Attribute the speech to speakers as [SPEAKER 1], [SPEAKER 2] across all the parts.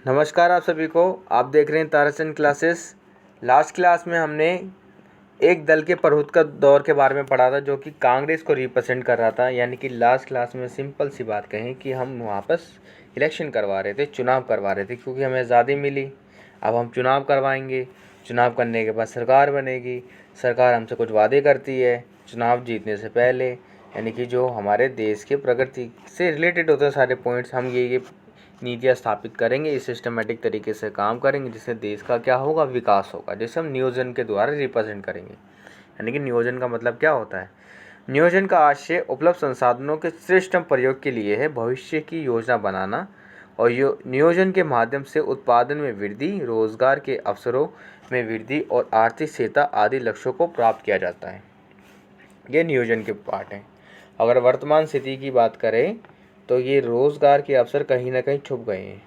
[SPEAKER 1] नमस्कार आप सभी को। आप देख रहे हैं ताराचंद क्लासेस। लास्ट क्लास में हमने एक दल के प्रभुत्व का दौर के बारे में पढ़ा था जो कि कांग्रेस को रिप्रेजेंट कर रहा था। यानी कि लास्ट क्लास में सिंपल सी बात कहें कि हम वापस इलेक्शन करवा रहे थे, चुनाव करवा रहे थे, क्योंकि हमें आज़ादी मिली। अब हम चुनाव करवाएंगे, चुनाव करने के बाद सरकार बनेगी। सरकार हमसे कुछ वादे करती है चुनाव जीतने से पहले, यानी कि जो हमारे देश के प्रगति से रिलेटेड होते हैं सारे पॉइंट्स। हम ये नीतियाँ स्थापित करेंगे, इस सिस्टमेटिक तरीके से काम करेंगे जिससे देश का क्या होगा, विकास होगा, जिसे हम नियोजन के द्वारा रिप्रेजेंट करेंगे। यानी कि नियोजन का मतलब क्या होता है? नियोजन का आशय उपलब्ध संसाधनों के श्रेष्ठतम प्रयोग के लिए है भविष्य की योजना बनाना, और नियोजन के माध्यम से उत्पादन में वृद्धि, रोजगार के अवसरों में वृद्धि और आर्थिक स्थिरता आदि लक्ष्यों को प्राप्त किया जाता है। ये नियोजन के पार्ट हैं। अगर वर्तमान स्थिति की बात करें तो ये रोज़गार के अवसर कहीं ना कहीं छुप गए हैं,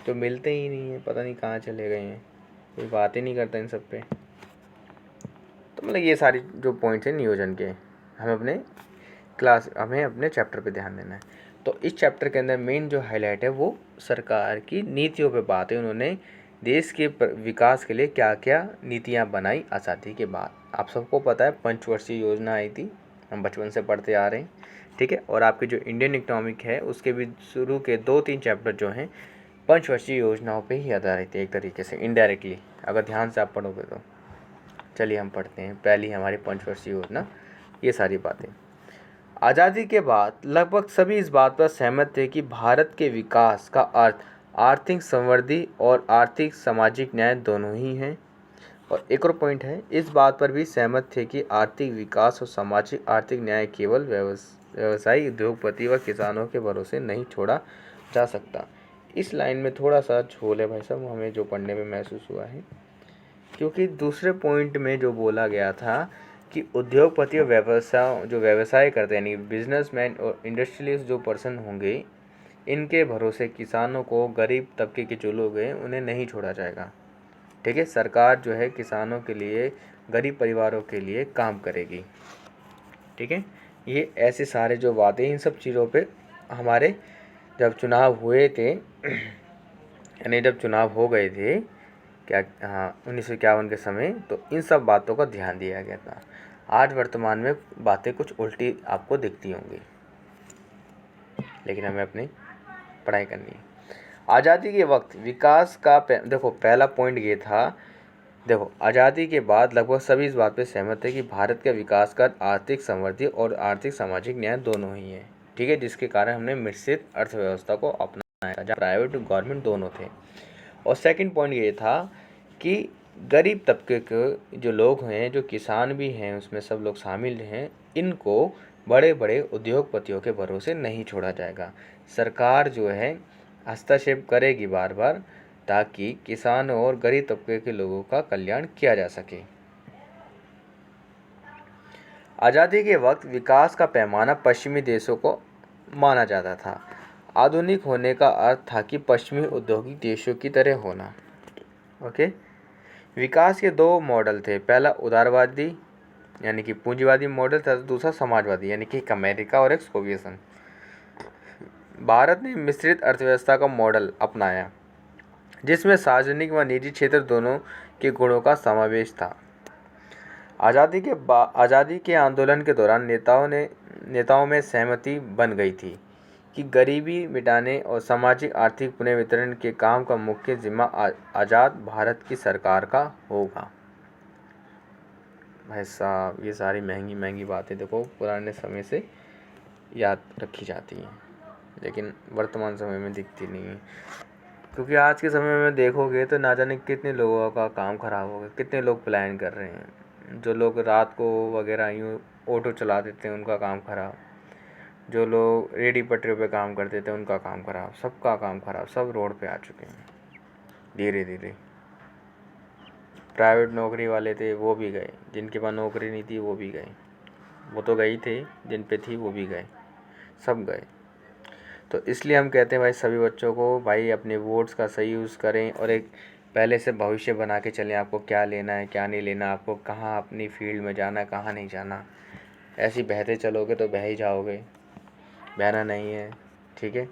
[SPEAKER 1] तो मिलते ही नहीं है, पता नहीं कहाँ चले गए हैं, कोई बात ही नहीं करता इन सब पे। तो मतलब ये सारी जो पॉइंट्स हैं नियोजन के, हमें अपने चैप्टर पे ध्यान देना है। तो इस चैप्टर के अंदर मेन जो हाईलाइट है वो सरकार की नीतियों पे बात है। उन्होंने देश के विकास के लिए क्या क्या नीतियाँ बनाई आज़ादी के बाद। आप सबको पता है पंचवर्षीय योजना आई थी, हम बचपन से पढ़ते आ रहे हैं, ठीक है। और आपकी जो इंडियन इकोनॉमिक है उसके भी शुरू के 2-3 चैप्टर जो हैं पंचवर्षीय योजनाओं पे ही आधारित है एक तरीके से, इनडायरेक्टली अगर ध्यान से आप पढ़ोगे तो। चलिए हम पढ़ते हैं पहली हमारी पंचवर्षीय योजना, ये सारी बातें। आज़ादी के बाद लगभग सभी इस बात पर सहमत थे कि भारत के विकास का अर्थ आर्थिक समृद्धि और आर्थिक सामाजिक न्याय दोनों ही हैं। और एक और पॉइंट है, इस बात पर भी सहमत थे कि आर्थिक विकास और सामाजिक आर्थिक न्याय केवल व्यवसायी, उद्योगपति व किसानों के भरोसे नहीं छोड़ा जा सकता। इस लाइन में थोड़ा सा झोल है भाई साहब, हमें जो पढ़ने में महसूस हुआ है, क्योंकि दूसरे पॉइंट में जो बोला गया था कि उद्योगपति और व्यवसाय करते हैं, यानी बिजनेसमैन और इंडस्ट्रियलिस्ट जो पर्सन होंगे, इनके भरोसे किसानों को, गरीब तबके के जो लोग हैं उन्हें नहीं छोड़ा जाएगा। ठीक है, सरकार जो है किसानों के लिए, गरीब परिवारों के लिए काम करेगी। ठीक है, ये ऐसे सारे जो वादे, इन सब चीज़ों पे हमारे जब चुनाव हुए थे यानी जब चुनाव हो गए थे क्या, हाँ 1951 के समय, तो इन सब बातों का ध्यान दिया गया था। आज वर्तमान में बातें कुछ उल्टी आपको दिखती होंगी, लेकिन हमें अपनी पढ़ाई करनी है। आज़ादी के वक्त विकास का देखो पहला पॉइंट ये था, देखो आज़ादी के बाद लगभग सभी इस बात पे सहमत है कि भारत का विकास का आर्थिक समृद्धि और आर्थिक सामाजिक न्याय दोनों ही है। ठीक है, जिसके कारण हमने मिश्रित अर्थव्यवस्था को अपनाया था, जहाँ प्राइवेट और गवर्नमेंट दोनों थे। और सेकंड पॉइंट ये था कि गरीब तबके के जो लोग हैं, जो किसान भी हैं, उसमें सब लोग शामिल हैं, इनको बड़े बड़े उद्योगपतियों के भरोसे नहीं छोड़ा जाएगा। सरकार जो है हस्तक्षेप करेगी बार बार, ताकि किसानों और गरीब तबके के लोगों का कल्याण किया जा सके। आज़ादी के वक्त विकास का पैमाना पश्चिमी देशों को माना जाता था। आधुनिक होने का अर्थ था कि पश्चिमी औद्योगिक देशों की तरह होना। ओके, विकास के 2 मॉडल थे, पहला उदारवादी यानी कि पूंजीवादी मॉडल था, दूसरा समाजवादी यानी कि एक अमेरिका और एक सोवियत संघ। भारत ने मिश्रित अर्थव्यवस्था का मॉडल अपनाया, जिसमें सार्वजनिक व निजी क्षेत्र दोनों के गुणों का समावेश था। आज़ादी के आंदोलन के दौरान नेताओं में सहमति बन गई थी कि गरीबी मिटाने और सामाजिक आर्थिक पुनर्वितरण के काम का मुख्य जिम्मा आज़ाद भारत की सरकार का होगा। भाई साहब, ये सारी महंगी महंगी बातें देखो पुराने समय से याद रखी जाती हैं, लेकिन वर्तमान समय में दिखती नहीं है। क्योंकि आज के समय में देखोगे तो ना जाने कितने लोगों का काम ख़राब हो गया, कितने लोग पलायन कर रहे हैं। जो लोग रात को वगैरह यूँ ऑटो चला देते हैं उनका काम ख़राब, जो लोग रेडी पटरी पे काम करते थे उनका काम ख़राब, सबका काम ख़राब, सब रोड पे आ चुके हैं धीरे धीरे। प्राइवेट नौकरी वाले थे वो भी गए, जिनके पास नौकरी नहीं थी वो भी गए, वो तो गए थे, जिन पे थी वो भी गए, सब गए। तो इसलिए हम कहते हैं भाई सभी बच्चों को भाई अपने वोट्स का सही यूज़ करें, और एक पहले से भविष्य बना के चलें, आपको क्या लेना है क्या नहीं लेना, आपको कहाँ अपनी फील्ड में जाना है कहाँ नहीं जाना। ऐसे ही बहते चलोगे तो बह ही जाओगे, बहना नहीं है। ठीक है,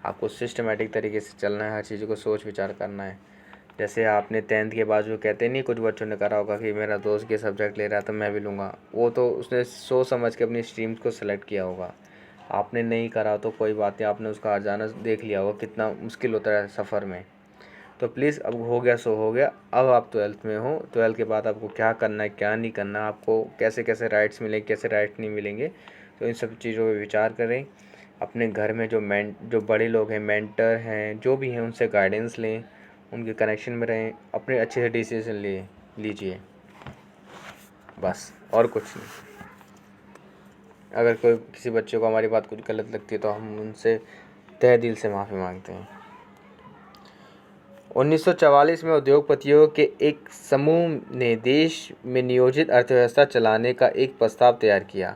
[SPEAKER 1] आपको सिस्टमेटिक तरीके से चलना है, हर चीज़ को सोच विचार करना है। जैसे आपने 10th के बाद जो कहते नहीं, कुछ बच्चों ने करा होगा कि मेरा दोस्त ये सब्जेक्ट ले रहा है तो मैं भी लूँगा, वो तो उसने सोच समझ के अपनी स्ट्रीम्स को सेलेक्ट किया होगा। आपने नहीं करा तो कोई बात नहीं, आपने उसका हर्जाना देख लिया होगा कितना मुश्किल होता है सफ़र में। तो प्लीज़ अब हो गया सो हो गया, अब आप 12th में हो, 12th के बाद आपको क्या करना है क्या नहीं करना, आपको कैसे कैसे राइट्स मिलेंगे कैसे राइट्स नहीं मिलेंगे, तो इन सब चीज़ों पर विचार करें। अपने घर में जो बड़े लोग हैं, मेंटर हैं, जो भी हैं, उनसे गाइडेंस लें, उनके कनेक्शन में रहें, अपने अच्छे से डिसीजन लीजिए, बस और कुछ नहीं। अगर कोई किसी बच्चे को हमारी बात कुछ गलत लगती है तो हम उनसे तहे दिल से माफ़ी मांगते हैं। 1944 में उद्योगपतियों के एक समूह ने देश में नियोजित अर्थव्यवस्था चलाने का एक प्रस्ताव तैयार किया।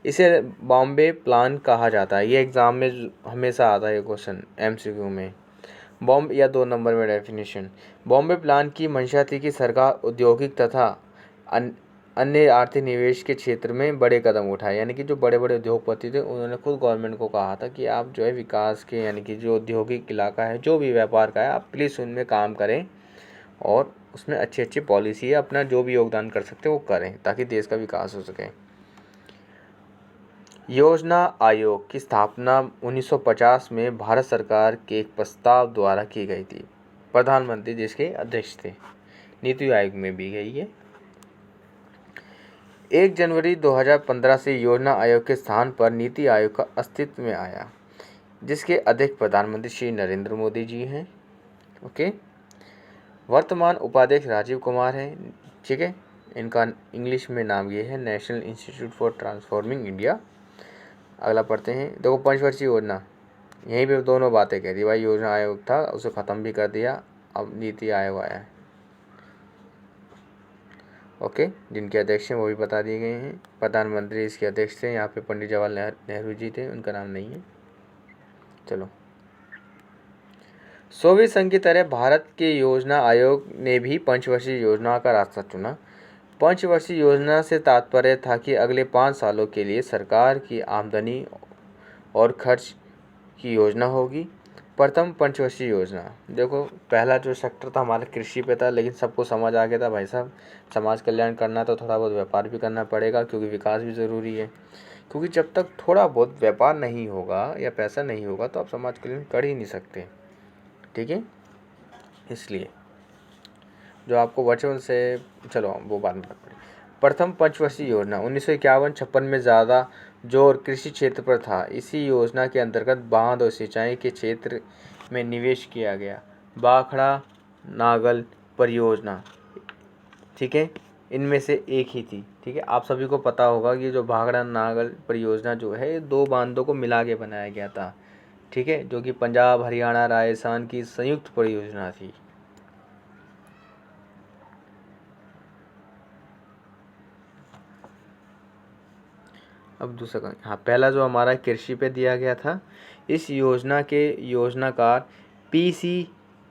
[SPEAKER 1] इसे बॉम्बे प्लान कहा जाता है। ये एग्ज़ाम में हमेशा आता है ये क्वेश्चन MCQ में। बॉम्बे या 2 नंबर में डेफिनेशन। बॉम्बे प्लान की मंशा थी कि सरकार औद्योगिक तथा अन्य आर्थिक निवेश के क्षेत्र में बड़े कदम उठाए। यानी कि जो बड़े बड़े उद्योगपति थे उन्होंने खुद गवर्नमेंट को कहा था कि आप जो है विकास के, यानी कि जो औद्योगिक इलाका है, जो भी व्यापार का है, आप प्लीज़ उनमें काम करें और उसमें अच्छी अच्छी पॉलिसी है, अपना जो भी योगदान कर सकते हैं वो करें ताकि देश का विकास हो सके। योजना आयोग की स्थापना 1950 में भारत सरकार के एक प्रस्ताव द्वारा की गई थी। प्रधानमंत्री जिसके अध्यक्ष थे। नीति आयोग में भी गई है। 1 जनवरी 2015 से योजना आयोग के स्थान पर नीति आयोग का अस्तित्व में आया, जिसके अध्यक्ष प्रधानमंत्री श्री नरेंद्र मोदी जी हैं। ओके, वर्तमान उपाध्यक्ष राजीव कुमार हैं। ठीक है, इनका इंग्लिश में नाम ये है national institute for transforming India. अगला पढ़ते हैं। देखो, पंचवर्षीय योजना, यहीं पे दोनों बातें कह दी भाई। योजना आयोग था, उसे ख़त्म भी कर दिया, अब नीति आयोग आया है। ओके, जिनके अध्यक्ष हैं वो भी बता दिए गए हैं। प्रधानमंत्री इसके अध्यक्ष थे, यहाँ पे पंडित जवाहरलाल नेहरू जी थे, उनका नाम नहीं है। चलो, सोवियत संघ की तरह भारत के योजना आयोग ने भी पंचवर्षीय योजना का रास्ता चुना। पंचवर्षीय योजना से तात्पर्य था कि अगले 5 सालों के लिए सरकार की आमदनी और खर्च की योजना होगी। प्रथम पंचवर्षीय योजना, देखो पहला जो सेक्टर था हमारा कृषि पे था, लेकिन सबको समझ आ गया था भाई साहब समाज कल्याण करना तो थोड़ा बहुत व्यापार भी करना पड़ेगा, क्योंकि विकास भी ज़रूरी है। क्योंकि जब तक थोड़ा बहुत व्यापार नहीं होगा या पैसा नहीं होगा तो आप समाज कल्याण कर ही नहीं सकते। ठीक है, इसलिए जो आपको बचपन से, चलो वो बाद में बात करें। प्रथम पंचवर्षीय योजना 1951-56 में ज़्यादा जोर कृषि क्षेत्र पर था। इसी योजना के अंतर्गत बांध और सिंचाई के क्षेत्र में निवेश किया गया। भाखड़ा नागल परियोजना, ठीक है, इनमें से एक ही थी। ठीक है, आप सभी को पता होगा कि जो भाखड़ा नागल परियोजना जो है ये 2 बांधों को मिला के बनाया गया था। ठीक है, जो कि पंजाब हरियाणा राजस्थान की संयुक्त परियोजना थी। अब दूसरा, हाँ, पहला जो हमारा कृषि पे दिया गया था, इस योजना के योजनाकार PC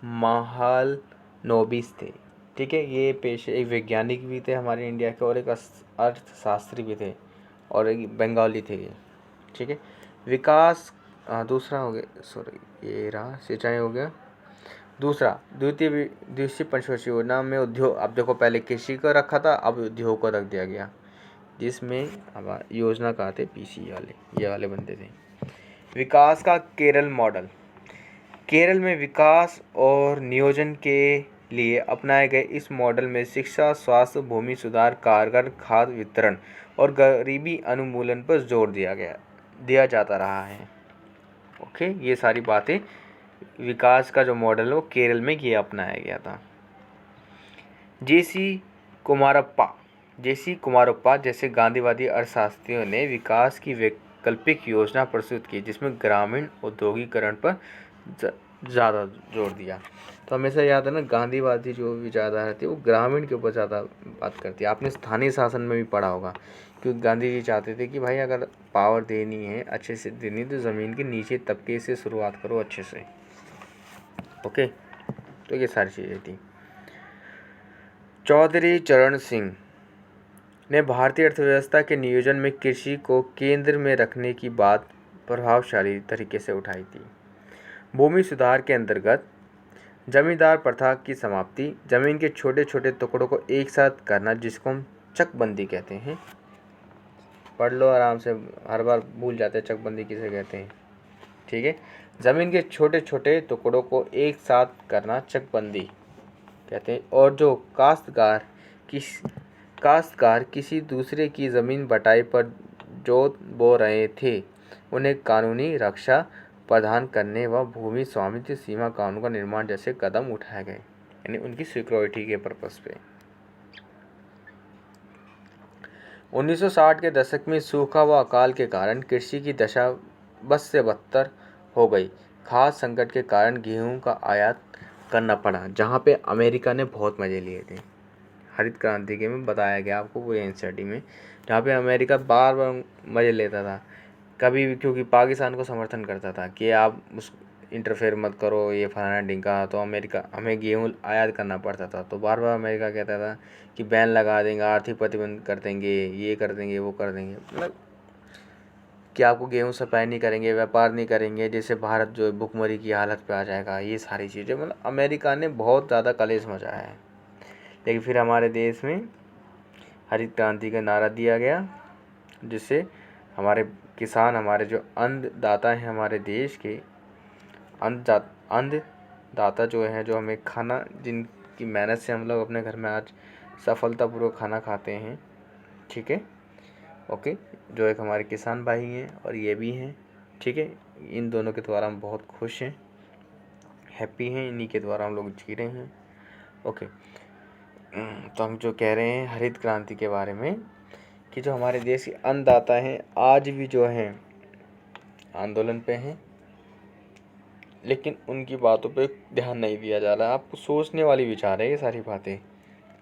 [SPEAKER 1] महालनोबिस थे। ठीक है, ये पेशे एक वैज्ञानिक भी थे हमारे इंडिया के और एक अर्थशास्त्री भी थे और एक बंगाली थे ये। ठीक है, विकास, दूसरा हो गया, सॉरी ये रहा सिंचाई हो गया। दूसरा द्वितीय पंचवर्षीय योजना में उद्योग, अब देखो पहले कृषि का रखा था, अब उद्योग को रख दिया गया, जिसमें अब योजना का थे PC वाले, ये वाले बंदे थे। विकास का केरल मॉडल, केरल में विकास और नियोजन के लिए अपनाए गए इस मॉडल में शिक्षा, स्वास्थ्य, भूमि सुधार, कारगर खाद्य वितरण और गरीबी उन्मूलन पर जोर दिया जाता रहा है। ओके, ये सारी बातें, विकास का जो मॉडल है वो केरल में ये अपनाया गया था। JC कुमारप्पा जैसे गांधीवादी अर्थशास्त्रियों ने विकास की वैकल्पिक योजना प्रस्तुत की, जिसमें ग्रामीण औद्योगिकरण पर ज़्यादा जोर दिया। तो हमेशा याद है ना, गांधीवादी जो विचारधारा थी वो ग्रामीण के ऊपर ज़्यादा बात करती है। आपने स्थानीय शासन में भी पढ़ा होगा, क्योंकि गांधी जी चाहते थे कि भाई अगर पावर देनी है, अच्छे से देनी, तो ज़मीन के नीचे तबके से शुरुआत करो अच्छे से। ओके, तो ये सारी चीज़ें थी। चौधरी चरण सिंह ने भारतीय अर्थव्यवस्था के नियोजन में कृषि को केंद्र में रखने की बात प्रभावशाली तरीके से उठाई थी। भूमि सुधार के अंतर्गत जमींदार प्रथा की समाप्ति, जमीन के छोटे छोटे टुकड़ों को एक साथ करना जिसको हम चकबंदी कहते हैं। पढ़ लो आराम से, हर बार भूल जाते हैं चकबंदी किसे कहते हैं। ठीक है, ज़मीन के छोटे छोटे टुकड़ों को एक साथ करना चकबंदी कहते हैं। और जो काश्तकार किसी दूसरे की ज़मीन बटाई पर जोत बो रहे थे, उन्हें कानूनी रक्षा प्रदान करने व भूमि स्वामित्व सीमा कानून का निर्माण जैसे कदम उठाए गए, यानी उनकी सिक्योरिटी के पर्पस पे। 1960 के दशक में सूखा व अकाल के कारण कृषि की दशा बद से बदतर हो गई। खाद्य संकट के कारण गेहूं का आयात करना पड़ा, जहां पे अमेरिका ने बहुत मज़े लिए थे। हरित क्रांति के में बताया गया आपको वो एनसीईआरटी में, जहाँ पे अमेरिका बार बार मज़े लेता था कभी भी, क्योंकि पाकिस्तान को समर्थन करता था कि आप उस इंटरफेयर मत करो, ये फलाना ढिंका। तो अमेरिका, हमें गेहूँ आयात करना पड़ता था, तो बार बार अमेरिका कहता था कि बैन लगा देंगे, आर्थिक प्रतिबंध कर देंगे, ये कर देंगे, वो कर देंगे, मतलब कि आपको गेहूँ सप्लाई नहीं करेंगे, व्यापार नहीं करेंगे, जैसे भारत जो भुखमरी की हालत पे आ जाएगा। ये सारी चीज़ें मतलब अमेरिका ने बहुत ज़्यादा कलेश मचाया है। लेकिन फिर हमारे देश में हरित क्रांति का नारा दिया गया, जिससे हमारे किसान, हमारे जो अन्नदाता हैं हमारे देश के, अन्नदाता जो हैं, जो हमें खाना, जिनकी मेहनत से हम लोग अपने घर में आज सफलतापूर्वक खाना खाते हैं। ठीक है, ओके, जो एक हमारे किसान भाई हैं और ये भी हैं। ठीक है, इन दोनों के द्वारा हम बहुत खुश हैं, हैप्पी हैं, इन्हीं के द्वारा हम लोग जी रहे हैं। ओके, तो हम जो कह रहे हैं हरित क्रांति के बारे में, कि जो हमारे देश के अन्नदाता हैं आज भी जो हैं आंदोलन पे हैं, लेकिन उनकी बातों पे ध्यान नहीं दिया जा रहा। आपको सोचने वाली विचार है ये सारी बातें,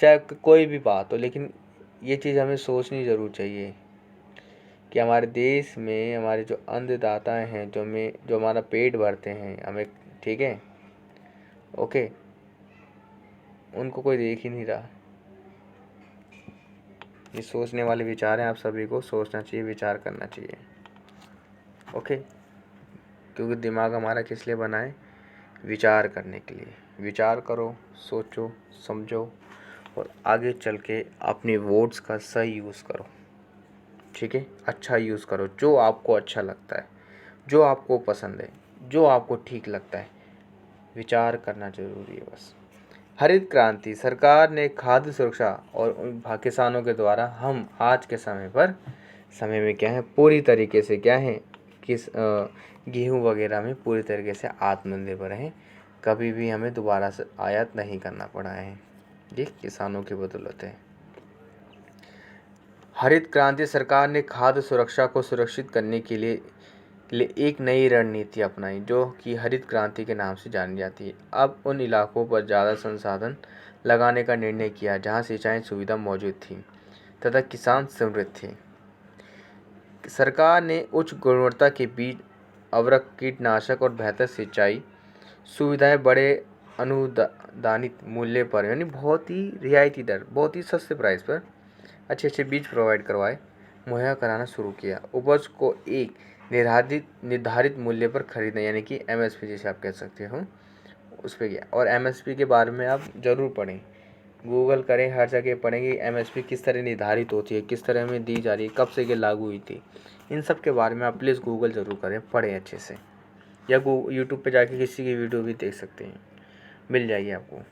[SPEAKER 1] चाहे कोई भी बात हो, लेकिन ये चीज़ हमें सोचनी ज़रूर चाहिए कि हमारे देश में हमारे जो अन्नदाता हैं, जो हमारा पेट भरते हैं हमें, ठीक है, ओके, उनको कोई देख ही नहीं रहा। ये सोचने वाले विचार हैं, आप सभी को सोचना चाहिए, विचार करना चाहिए। ओके, क्योंकि दिमाग हमारा किस लिए बना है? विचार करने के लिए। विचार करो, सोचो, समझो और आगे चल के अपने वोट्स का सही यूज़ करो। ठीक है, अच्छा यूज़ करो, जो आपको अच्छा लगता है, जो आपको पसंद है, जो आपको ठीक लगता है, विचार करना जरूरी है बस। हरित क्रांति, सरकार ने खाद्य सुरक्षा और किसानों के द्वारा हम आज के समय में क्या है, पूरी तरीके से क्या है, किस गेहूँ वगैरह में पूरी तरीके से आत्मनिर्भर हैं। कभी भी हमें दोबारा से आयात नहीं करना पड़ा है, ये किसानों की बदौलत है। हरित क्रांति, सरकार ने खाद्य सुरक्षा को सुरक्षित करने के लिए एक नई रणनीति अपनाई, जो कि हरित क्रांति के नाम से जानी जाती है। अब उन इलाकों पर ज़्यादा संसाधन लगाने का निर्णय किया जहां सिंचाई सुविधा मौजूद थी तथा किसान समृद्ध थे। सरकार ने उच्च गुणवत्ता के बीज, उर्वरक, कीटनाशक और बेहतर सिंचाई सुविधाएं बड़े अनुदानित मूल्य पर, यानी बहुत ही रियायती दर, बहुत ही सस्ते प्राइस पर अच्छे बीज प्रोवाइड करवाए, मुहैया कराना शुरू किया। उपज को एक निर्धारित मूल्य पर खरीदना, यानी कि एमएसपी जिसे आप कह सकते हो, उस पर गया। और एमएसपी के बारे में आप ज़रूर पढ़ें, गूगल करें, हर जगह पढ़ेंगे एमएसपी किस तरह निर्धारित होती है, किस तरह हमें दी जा रही है, कब से ये लागू हुई थी। इन सब के बारे में आप प्लीज़ गूगल ज़रूर करें, पढ़ें अच्छे से, या यूट्यूब पे जाके किसी की वीडियो भी देख सकते हैं, मिल जाएगी आपको।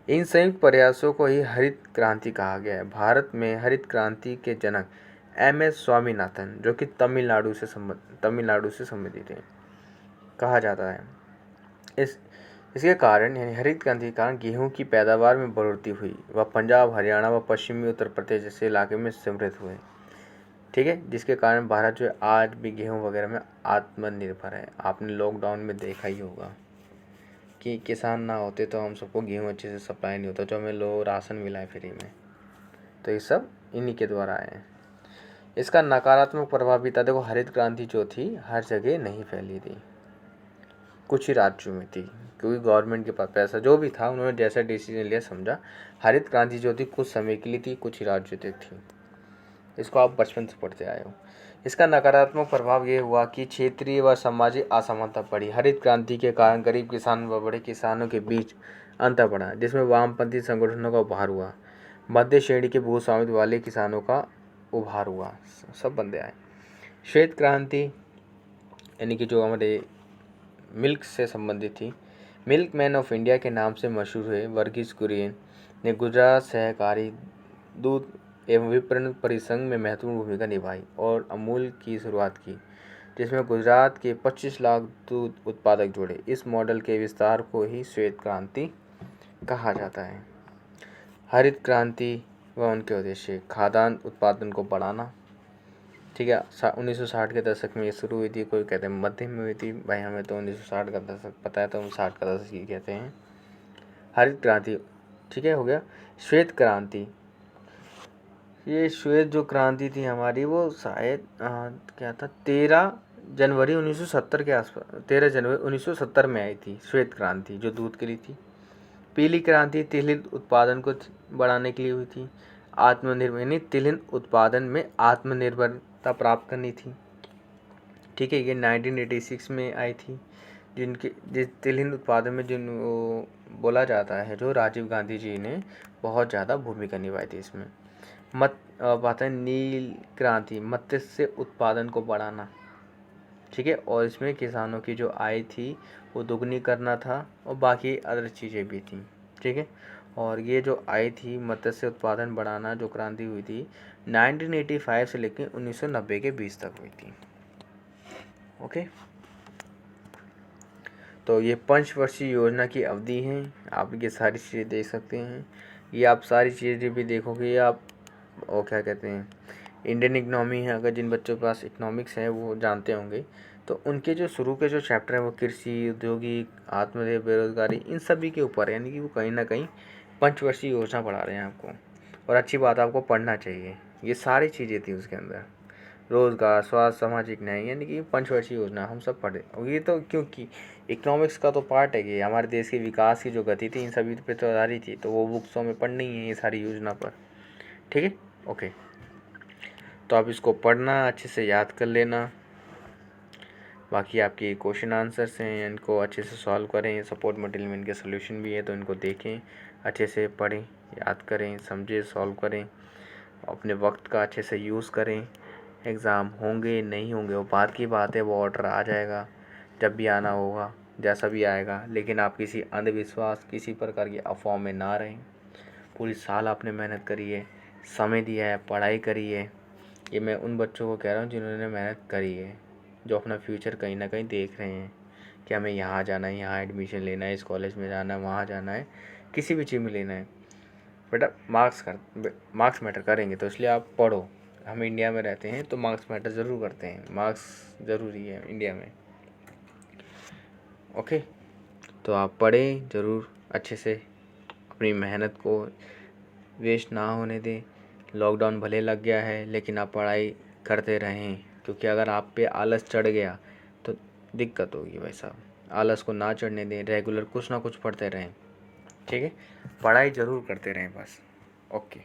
[SPEAKER 1] इन संयुक्त प्रयासों को ही हरित क्रांति कहा गया है। भारत में हरित क्रांति के जनक एम.एस. स्वामीनाथन, जो कि तमिलनाडु से संबंधित हैं, कहा जाता है। इसके कारण, यानी हरित क्रांति के कारण गेहूं की पैदावार में बढ़ोतरी हुई व पंजाब, हरियाणा व पश्चिमी उत्तर प्रदेश जैसे इलाके में समृद्ध हुए। ठीक है, जिसके कारण भारत जो है आज भी गेहूं वगैरह में आत्मनिर्भर है। आपने लॉकडाउन में देखा ही होगा कि किसान ना होते तो हम सबको गेहूं अच्छे से सप्लाई नहीं होता, जो हमें राशन मिला है फ्री में, तो ये सब इन्हीं के द्वारा आए हैं। इसका नकारात्मक प्रभाव भी था। देखो, हरित क्रांति जो थी हर जगह नहीं फैली थी, कुछ ही राज्यों में थी, क्योंकि गवर्नमेंट के पास पैसा जो भी था, उन्होंने जैसा डिसीजन लिया समझा। हरित क्रांति जो थी कुछ समय के लिए थी, कुछ ही राज्यों तक थी। इसको आप बचपन से पढ़ते आए हो। इसका नकारात्मक प्रभाव ये हुआ कि क्षेत्रीय व सामाजिक असमानता बढ़ी। हरित क्रांति के कारण गरीब किसान व बड़े किसानों के बीच अंतर बढ़ा, जिसमें वामपंथी संगठनों का उभार हुआ। मध्य श्रेणी के भूस्वामित्व वाले किसानों का उभार हुआ, सब बंदे आए। श्वेत क्रांति यानी कि जो हमारे मिल्क से संबंधित थी, मिल्क मैन ऑफ इंडिया के नाम से मशहूर हुए वर्गीस कुरियन ने गुजरात सहकारी दूध एवं विपणन परिसंघ में महत्वपूर्ण भूमिका निभाई और अमूल की शुरुआत की, जिसमें गुजरात के 25 लाख दूध उत्पादक जुड़े। इस मॉडल के विस्तार को ही श्वेत क्रांति कहा जाता है। हरित क्रांति व उनके उद्देश्य: खाद्यान्न उत्पादन को बढ़ाना। ठीक है, 1960 के दशक में ये शुरू हुई थी, कोई कहते हैं मध्य में हुई थी, भाई हमें तो 1960 का दशक पता है, तो हम 60 का दशक ही कहते हैं। हरित क्रांति, ठीक है, हो गया। श्वेत क्रांति, ये श्वेत जो क्रांति थी हमारी, वो शायद क्या था, 13 जनवरी 1970 के आसपास, 13 जनवरी 1970 में आई थी श्वेत क्रांति, जो दूध के लिए थी। पीली क्रांति तिलहन उत्पादन को बढ़ाने के लिए हुई थी। आत्मनिर्भर यानी तिलहन उत्पादन में आत्मनिर्भरता प्राप्त करनी थी। ठीक है, ये 1986 में आई थी, जिस तिलहन उत्पादन में जिन बोला जाता है, जो राजीव गांधी जी ने बहुत ज़्यादा भूमिका निभाई थी इसमें। बात है नील क्रांति, मत्स्य उत्पादन को बढ़ाना। ठीक है, और इसमें किसानों की जो आय थी वो दुगनी करना था और बाकी अदर चीज़ें भी थी। ठीक है, और ये जो आय थी मत्स्य उत्पादन बढ़ाना, जो क्रांति हुई थी 1985 से लेकर 1990 के बीच तक हुई थी। ओके, तो ये पंचवर्षीय योजना की अवधि है। आप ये सारी चीज़ें देख सकते हैं, ये आप सारी चीज़ें भी देखोगे आप, और क्या कहते हैं, इंडियन इकनॉमी है, अगर जिन बच्चों के पास इकनॉमिक्स है वो जानते होंगे, तो उनके जो शुरू के जो चैप्टर हैं वो कृषि, औद्योगिक, आत्मनिर्भर, बेरोजगारी, इन सभी के ऊपर है, यानी कि वो कहीं ना कहीं पंचवर्षीय योजना पढ़ा रहे हैं आपको। और अच्छी बात, आपको पढ़ना चाहिए, ये सारी चीज़ें थी उसके अंदर, रोजगार, स्वास्थ्य, सामाजिक न्याय, यानी कि पंचवर्षीय योजना हम सब पढ़े। और ये तो क्योंकि इकोनॉमिक्स का तो पार्ट है कि हमारे देश के विकास की जो गति थी इन सभी पे तो आधारित थी, तो वो बुक्सों में पढ़नी है ये सारी योजना पर। ठीक है, ओके, तो आप इसको पढ़ना, अच्छे से याद कर लेना। बाकी आपके क्वेश्चन आंसर्स हैं, इनको अच्छे से सॉल्व करें, सपोर्ट मटेरियल में इनके सोल्यूशन भी है, तो इनको देखें, अच्छे से पढ़ें, याद करें, समझें, सॉल्व करें, अपने वक्त का अच्छे से यूज़ करें। एग्ज़ाम होंगे नहीं होंगे वो बात की बात है, वो ऑर्डर आ जाएगा जब भी आना होगा, जैसा भी आएगा, लेकिन आप किसी अंधविश्वास, किसी प्रकार की अफवाह में ना रहें। पूरी साल आपने मेहनत करी है, समय दिया है, पढ़ाई करी है। ये मैं उन बच्चों को कह रहा हूँ जिन्होंने मेहनत करी है, जो अपना फ्यूचर कहीं ना कहीं देख रहे हैं कि हमें यहाँ जाना है, यहाँ एडमिशन लेना है, इस कॉलेज में जाना है, वहाँ जाना है, किसी भी चीज़ में लेना है। बेटा मार्क्स मैटर करेंगे, तो इसलिए आप पढ़ो। हम इंडिया में रहते हैं तो मार्क्स मैटर ज़रूर करते हैं, मार्क्स ज़रूरी है इंडिया में। ओके, तो आप पढ़ें ज़रूर अच्छे से, अपनी मेहनत को वेस्ट ना होने दें। लॉकडाउन भले लग गया है, लेकिन आप पढ़ाई करते रहें, क्योंकि अगर आप पे आलस चढ़ गया तो दिक्कत होगी भाई साहब। आलस को ना चढ़ने दें, रेगुलर कुछ ना कुछ पढ़ते रहें। ठीक है, पढ़ाई ज़रूर करते रहें बस। ओके,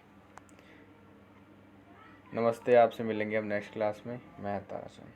[SPEAKER 1] नमस्ते, आपसे मिलेंगे अब नेक्स्ट क्लास में। मैं तारा सिंह।